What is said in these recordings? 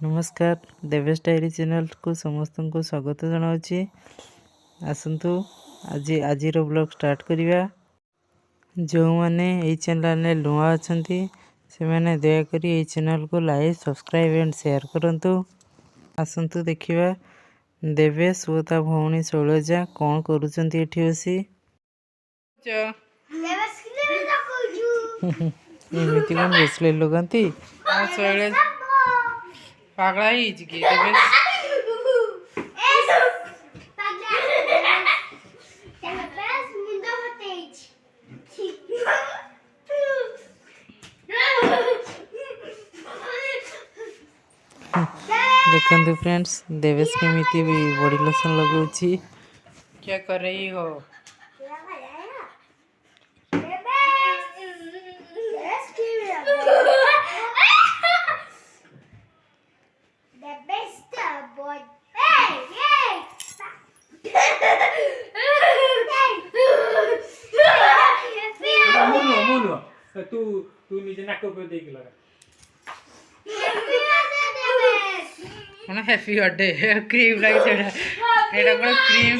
नमस्कार Devesh diary channel को समस्त को स्वागत जनावि। आसतु आज ब्लॉग स्टार्ट करिया। जो मैंने ये चैनल ने नुआ अच्छा से मैंने दयाकोरी ये चैनल को लाइक सब्सक्राइब एंड शेयर करंतु। आसतु देखिए देवेश और ता भौणी शैलजा कौन करुँच बसी एमती कौन बेसले लगाती पागला ही कि देखते फ्रेंड्स देवेश केमिति भी बॉडी लोशन लगौछि। क्या कर रही हो? तू तू निजे नाक पे देख लगा कौन हैप्पी बर्थडे क्रीम लगे सेटा एटा कोन क्रीम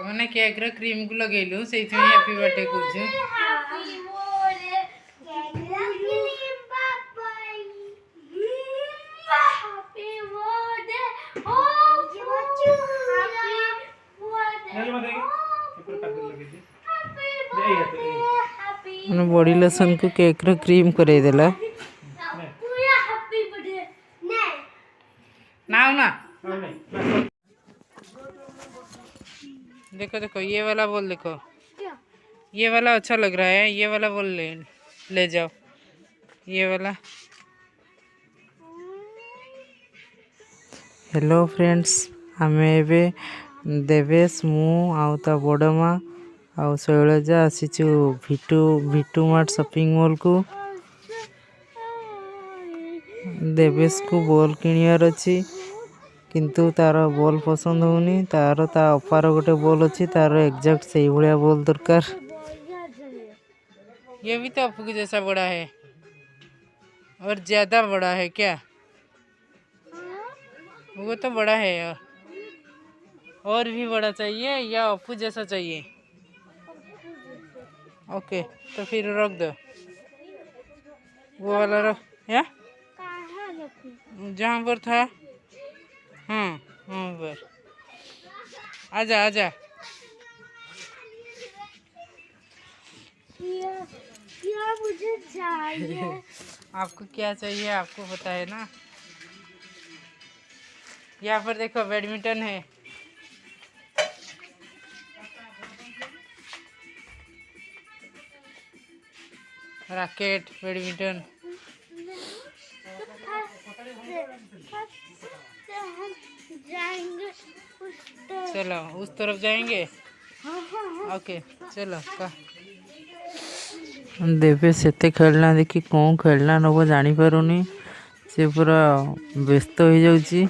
माने केक रे क्रीम को लगेलु सेइथि हैप्पी बर्थडे कहछु। बॉडी लोशन को केक रे क्रीम करे देला ना देखो देखो ये वाला बोल देखो ये वाला अच्छा लग रहा है। ये वाला बोल ले जाओ ये वाला। हेलो फ्रेंड्स आमे एबे देवेश मु आउ ता बड़ माँ आउ शैलजा आसीचु भिटू मार्ट शॉपिंग मॉल को। देवेश को बॉल किनियार अछि किंतु तार बॉल पसंद होनी। तार ता अपार गोटे बॉल अच्छी तार एग्जैक्ट सही भाया बॉल दरकार। ये भी तो अपू के जैसा बड़ा है और ज्यादा बड़ा है क्या? वो तो बड़ा है और भी बड़ा चाहिए या अपू जैसा चाहिए? ओके तो फिर रख दो वो वाला रख या जहाँ पर था। हाँ हाँ पर आजा आजा। क्या मुझे चाहिए? आपको क्या चाहिए आपको पता है ना। यहाँ पर देखो बैडमिंटन है। Racket badminton. जाएंगे चलो उस तरफ जाएंगे। ओके चलो का देवे से खेलना देखी कौन खेलना नब जानी पारुनी से पूरा व्यस्त हो जाउची।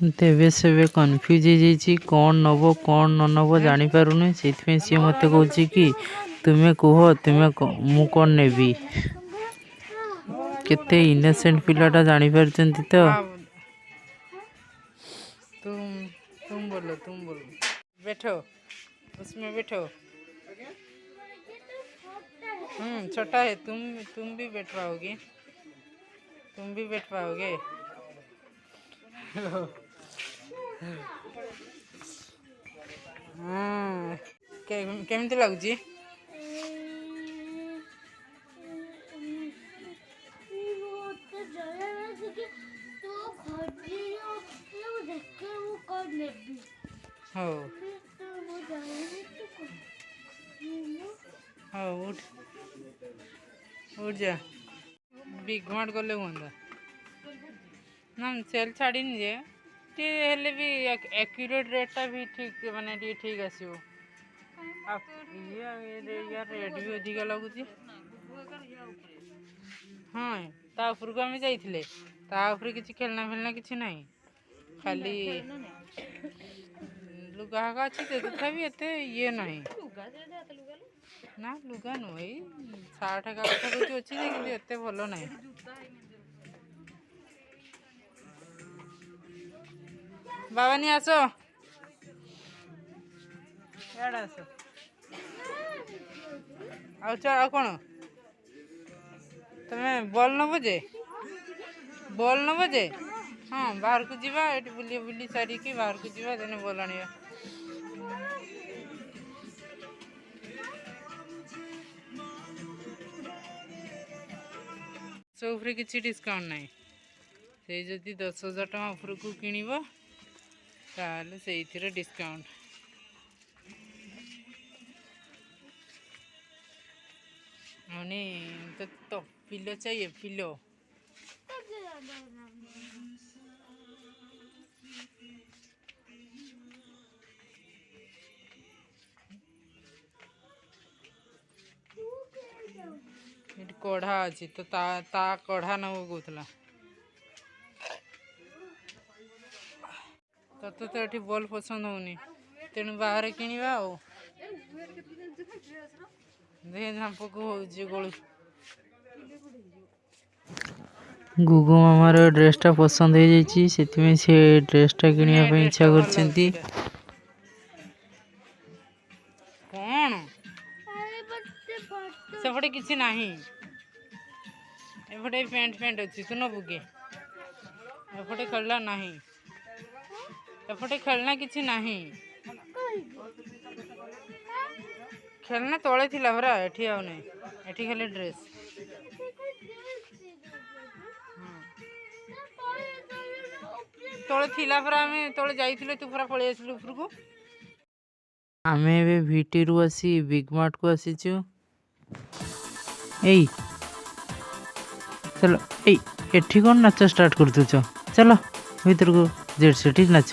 देवे से कन्फ्यूज हो जाइए कौन नब कौन न नब जानी पारुनी से सी मत कहूँ कि तुम्हें कह तुम्हें मु कौन नेबी। केते इनोसेंट पिलाटा जानी पारचंती तो। तुम बोलो बैठो उसमें बैठो। छोटा है तुम भी बैठ पाओगे हाँ केमती लगुची? हाँ उठ जा बिग मार्ट गले हुआ ना सेल छाड़ी जे हेले भी एक्यूरेट रेटा भी ठीक माने ठीक आसो। यार रेट भी अधिका लगुच। हाँ ता ऊपर को आम जाइए ता ऊपर किसी खेलना फेलना किसी ना खाली लुगा अच्छी तथा भी एते ये नहीं ना लुगा नुह सार्ट एका कथा कौच अच्छी कि एत भल ना बाबानी आस आस आ कौन तुम्हें बॉल नब जे बॉल नब जे हाँ बाहर को जीवा ये बुली बुली सारिकी बाहर को जीवा देने बॉल आनिया सो उपरे किसी डिस्काउंट नहीं से जदि 10,000 टका ऊपर को किनिबो ताले से इथिरे डिस्काउंट अने तो पिलो चाहिए पिलो ये कढ़ा अच्छी तो ता कढ़ा नब कहला तत तो ये बॉल पसंद होनी तेणु बाहर किणवा देह झांपक हो गुगु मामार ड्रेसटा पसंद हो जाइए से ड्रेसटा किणवा इच्छा कर कौन सेपटे किसी ना एपटे पेंट पेंट अच्छी तू नबू के एपटे खेलना ना एपटे खेलना किसी ना खेलना तले थिला भरा एठी आउ नहीं एठी खाली ड्रेस तले थिला भरा आमे तले जाइथिले तू पूरा पळै आसिलु ऊपर को आमे बे वीटी रु आसी बिग मार्ट को आसीचु एई चलो एई एठी कोन नाच स्टार्ट कर दुछ चलो भीतर को जेड सेठी नाच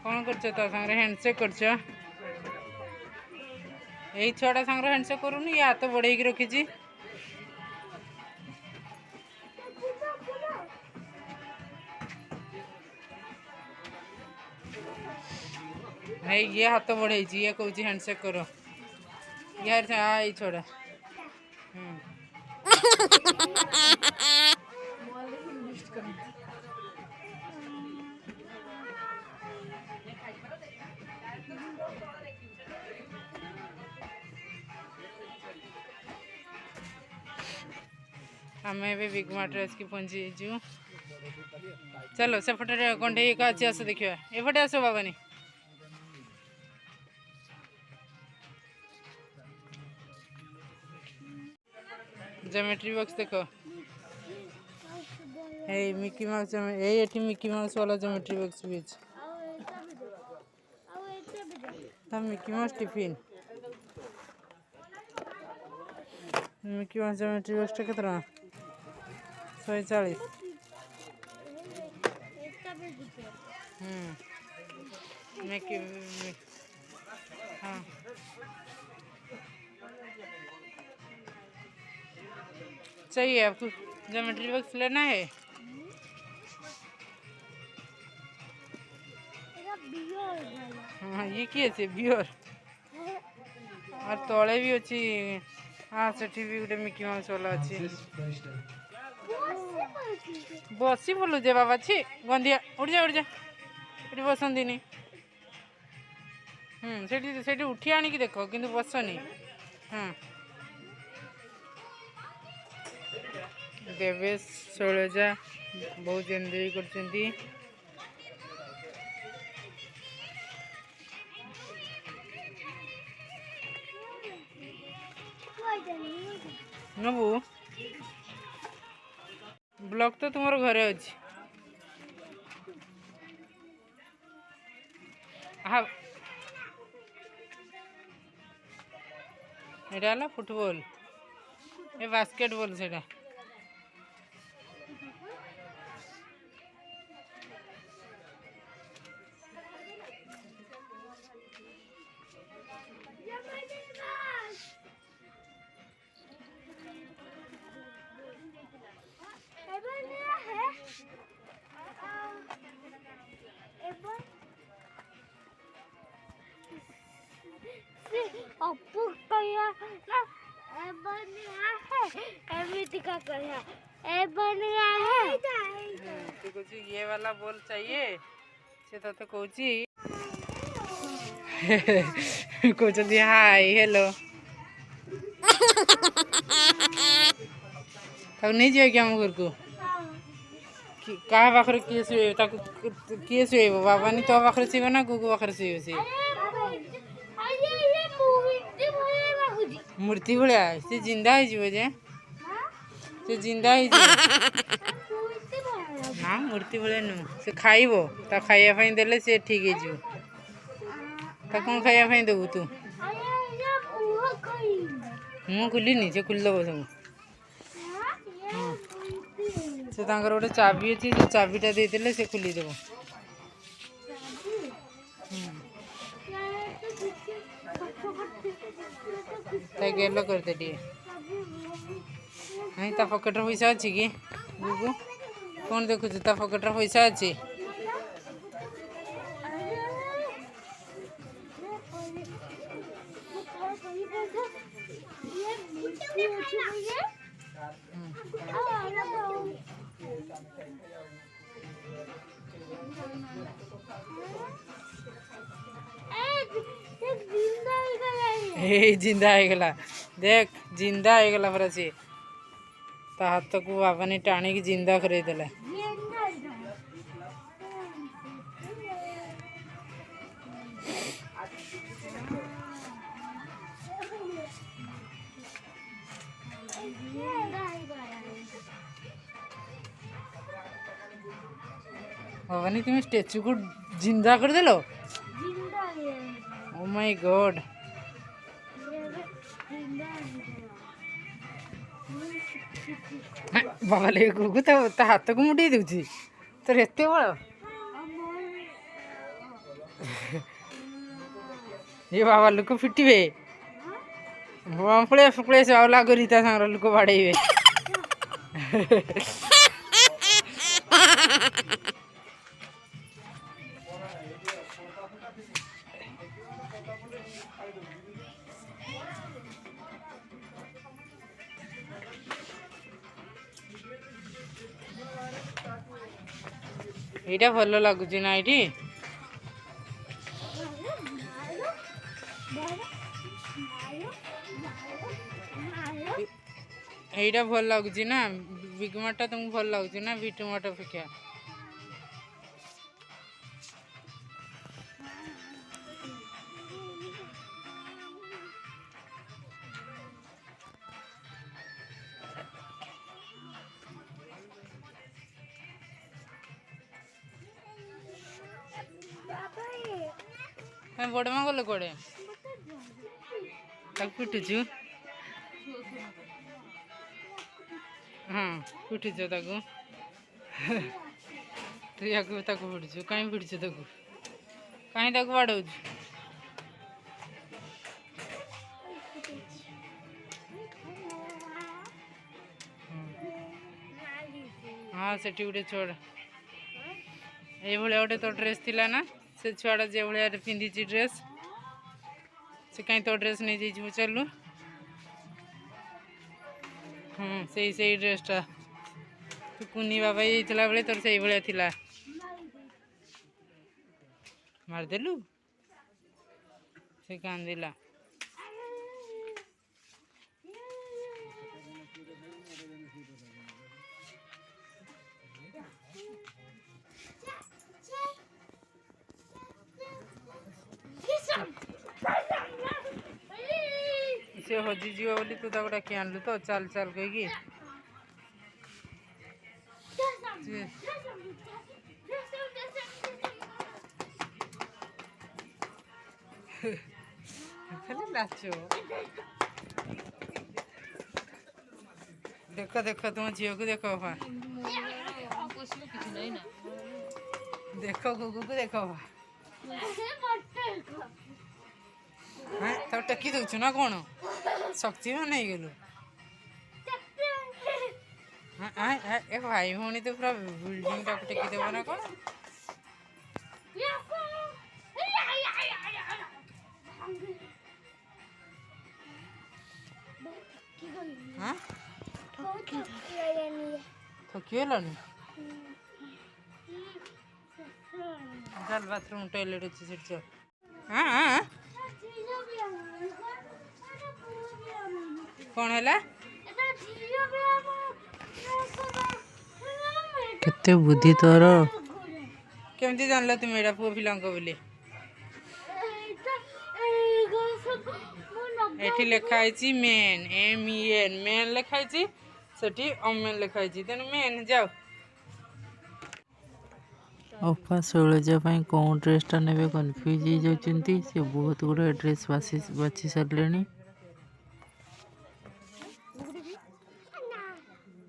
कौन कर संगे हैंडसेक कर छुआटा संगे हैंडसेक करूनी ये हाथ बढ़े रखी ये हाथ बढ़े ये कौच हैंडसेक कर यार छोड़ा आम ए बिग मार्ट आसिक पहुँची चलो सेपटे कंडे का अच्छी आस देखा एपटे आस बाबानी ज्योमेट्री बॉक्स देखो मिकी माउस ये मिकी माउस वाला ज्योमेट्री बॉक्स भी Mickey mouse tiffin Mickey mouse geometry box के 140 मिकी हाँ चाहिए आपको ज्योमेट्री बॉक्स लेना है हाँ ये किए से बियर और तले भी अच्छी हाँ सेठी भी गोटे मिकी माउस वाला अच्छी बसी बोलु जे बाबा छी गंदिया उड़ जा ये बसंती नहीं सेठी उठी आनिकी देखो किंतु बसनी हाँ देवेश शैलजा बहुत एंजॉय करछंती नबू ब्लॉक तो तुम्हारे घरे अच्छी हाँ ये फुटबॉल ये बास्केटबॉल से ए बन गया है एमिति का करा ए बन गया है तू कुछ ये वाला बोल चाहिए से तो कौची कौचंदी हाय हेलो ताको नहीं जाए क्या हम घर को कहा पाखरे किए शुए ताको किए शुए बाबा नहीं तो पाखरे शुए ना गुगु पाखरे शुए से मूर्ति भलिया से जिंदा है जीव जे से जिंदा है ना मूर्ति भलिया नु से खाइबो ता खाइया फाइन देले से ठीक है जीव ता कौन खाइया फाइन देबू तू मुँह खुलिनी से खुल दब सब से तांकर गोटे चाबी अच्छी से चाबीटा देदेले से खुली देव गेलो करते टे नहीं ता पकेट पैसा अच्छी कि गुगु कौन देखु ता पकेट पैसा अच्छी जिंदा आईगला देख जिंदा आईगला पूरा से ता हाथ को बाबा ने टाणी की जिंदा करे देला बाबा ने तुम्हें स्टेचू को जिंदा कर देलो ओ माय गॉड बाबा ले गुगु ता हाथ को मुड़ी दूची तो एते बड़ ये बाबा लोक फिटिबे फुले फुले से आवला करी ता सांगर लोक बाड़ेबे এইটা ভালো লাগুଛି না এটি এইটা ভাল লাগুଛି না বিগ মার্টটা তোমাকে ভাল লাগুଛି না ভিটু মার্ট অপেক্ষা बड़ माँ गल कड़े पिटुचु हाँ पिटुच तू या पिटुचु कहीं पिटुचु कहीं बाड़ौ हाँ से गोटे छोड़ ये गोटे तो ड्रेस थिला ना से छुआटा जो भाया पिंधि ड्रेस से कहीं तो ड्रेस नहीं जाइए चलू से ड्रेसटा तू कुनी बाबा ये बेले तोर से भाया थिला मारदेलु से कांदिला से हजिजी बोली तू ताको डाकी आनलु तो चल चल कही खाली नाचो देख देख तुम झील को देख देख गुगु को देख तो टेकी दौचु ना कौन शक्तिमान हो गलु ए भाई भौणी तो पूरा बिल्डिंग टाक टेकी देव ना कौन हाँ बहुत लगनी है थकिगलनि चल बाथरूम टॉयलेट अच्छी सीट चल हाँ हाँ कौन है केते बुद्धि तोर केमती जानल तुम एटा पुओ पिला बोली एठी लिखाई मेन MEN मेन लिखाई सेठी अमेन लिखाई तेणु मेन जाओ अपा शैलजा कौन ड्रेसटा ने कन्फ्यूज हो जाती से बहुत गुड़ा ड्रेस बाछी सारे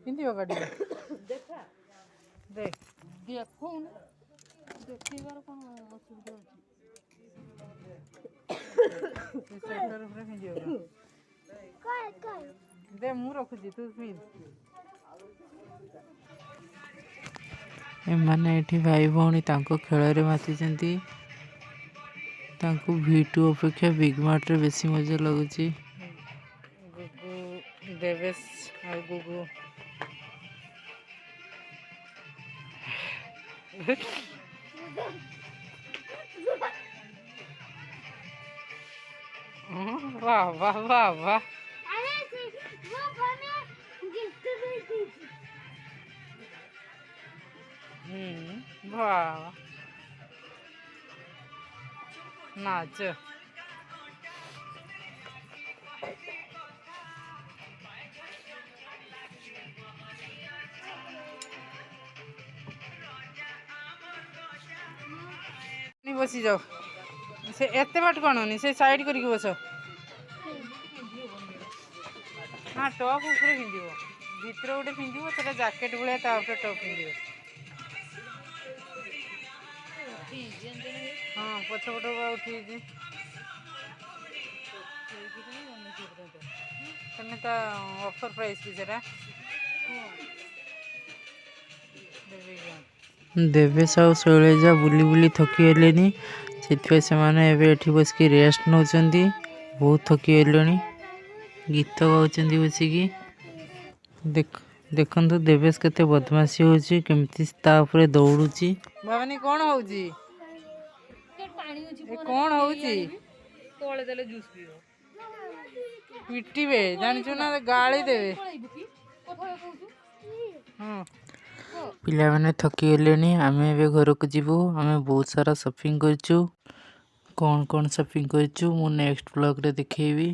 पिंध गाड़ी देख देखिबार कौन असुविधा दे मु रखुची तू पिंध एमाने एठी भाई भौणी तांको खेଳରେ मातिचंती तांको V2 अपेक्षा बिग मार्ट रे बेसी मजा लगुची गुगु देवेश और गुगु वाह वाह वाह वाह अरे वो हमें गिफ्ट दी थी वाह नाच बसी जाओ से एते बाट कौन नहीं से साइड करके बस हाँ टॉप ऊपर पिंध भीतर गोटे पिंध जैकेट भाया टॉप पिंध हाँ पछपट उठी ऑफर प्राइस भी सेटा देवेश आ शैलजा बुली बुली थकी गले से बसिक रेस्ट नौ बहुत थकी गले गीत गाँव बसिकी देखु देवेश केते बदमाशी होची केमती दौड़ुची भावनी कौन होची कौन होची पिटिबे जानिछु ना गाली देवे हाँ पिला माने थकी गले आम ए घर को जीवु आम बहुत सारा शॉपिंग करचु कौन कौन शॉपिंग करचु मु नेक्स्ट ब्लॉग रे दिखेबी।